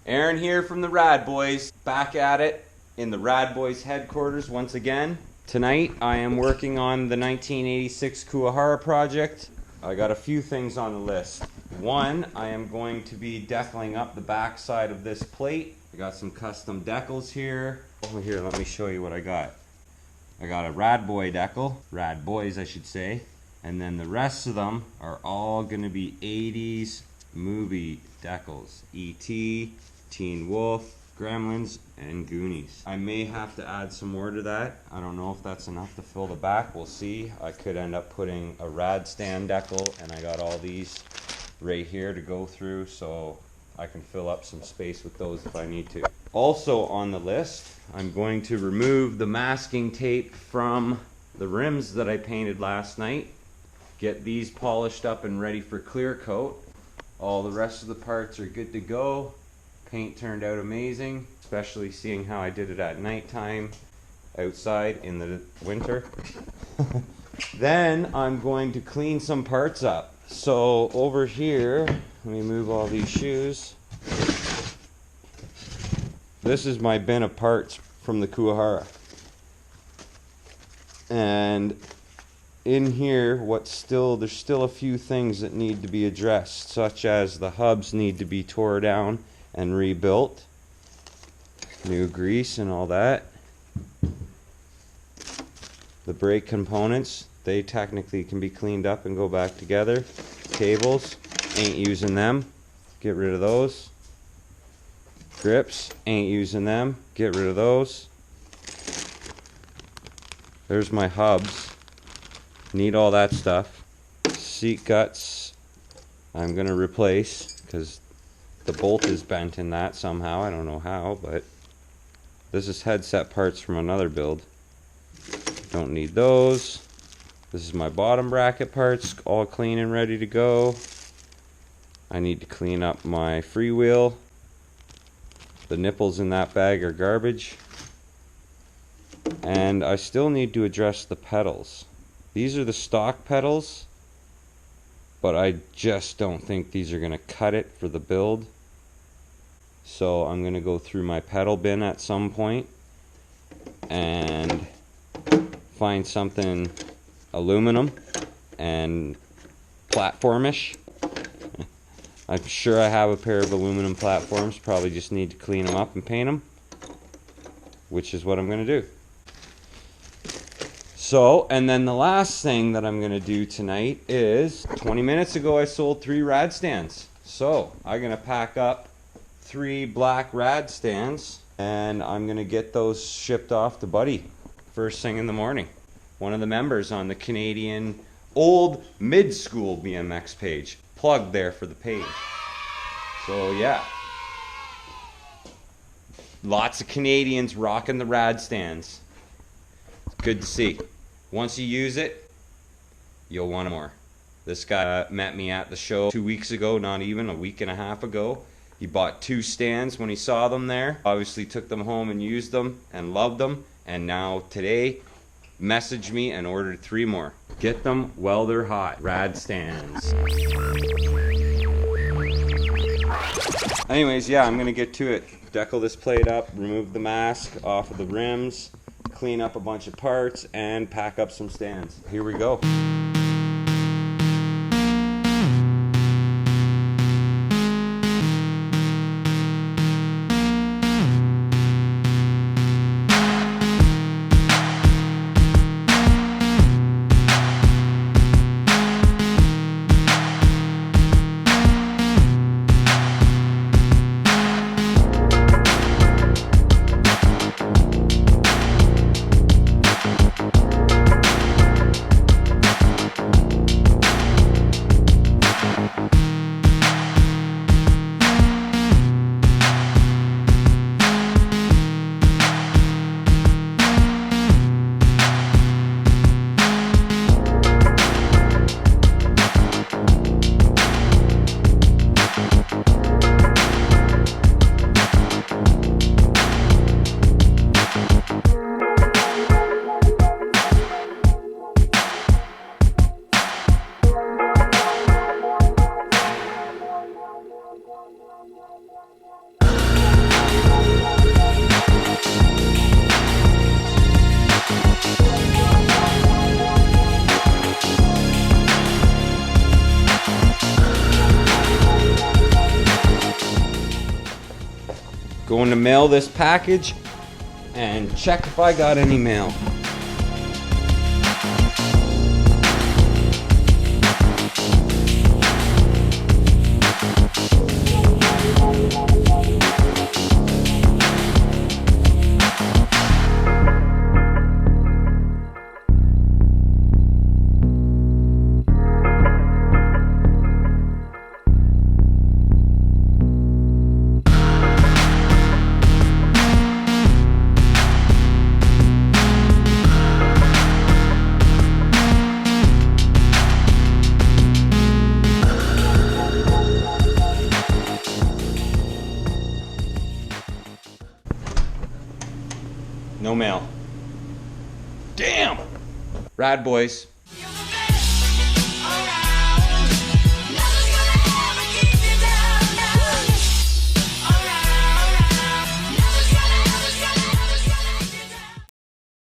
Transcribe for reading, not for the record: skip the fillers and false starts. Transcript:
Aaron here from the RadBoyz, back at it in the RadBoyz headquarters once again. Tonight I am working on the 1986 Kuwahara project. I got a few things on the list. One, I am going to be decaling up the back side of this plate. I got some custom decals here. Oh, here, let me show you what I got. I got a RadBoy decal, RadBoyz I should say, and then the rest of them are all going to be 80s movie decals. E.T., Teen Wolf, Gremlins, and Goonies. I may have to add some more to that. I don't know if that's enough to fill the back. We'll see. I could end up putting a rad stand decal, and I got all these right here to go through, so I can fill up some space with those if I need to. Also on the list, I'm going to remove the masking tape from the rims that I painted last night. Get these polished up and ready for clear coat. All the rest of the parts are good to go. Paint turned out amazing, especially seeing how I did it at nighttime outside in the winter. Then I'm going to clean some parts up. So over here, let me move all these shoes. This is my bin of parts from the Kuwahara. And in here, there's still a few things that need to be addressed, such as the hubs need to be tore down and rebuilt. New grease and all that. The brake components, they technically can be cleaned up and go back together. Cables, ain't using them. Get rid of those. Grips, ain't using them. Get rid of those. There's my hubs. Need all that stuff. Seat guts, I'm gonna replace because the bolt is bent in that somehow. I don't know how, but this is headset parts from another build. Don't need those. This is my bottom bracket parts, all clean and ready to go. I need to clean up my freewheel. The nipples in that bag are garbage. And I still need to address the pedals. These are the stock pedals, but I just don't think these are going to cut it for the build. So I'm going to go through my pedal bin at some point and find something aluminum and platformish. I'm sure I have a pair of aluminum platforms, probably just need to clean them up and paint them, which is what I'm going to do. So, and then the last thing that I'm going to do tonight is, 20 minutes ago I sold 3 rad stands. So, I'm going to pack up 3 black rad stands and I'm going to get those shipped off to Buddy first thing in the morning. One of the members on the Canadian old mid-school BMX page. Plug there for the page. So yeah. Lots of Canadians rocking the rad stands. It's good to see. Once you use it, you'll want more. This guy met me at the show 2 weeks ago, not even, a week and a half ago. He bought 2 stands when he saw them there. Obviously took them home and used them and loved them. And now today, messaged me and ordered 3 more. Get them while they're hot. Rad stands. Anyways, yeah, I'm going to get to it. Decal this plate up, remove the mask off of the rims, clean up a bunch of parts, and pack up some stands. Here we go. Going to mail this package and check if I got any mail. No mail. Damn! RadBoyz.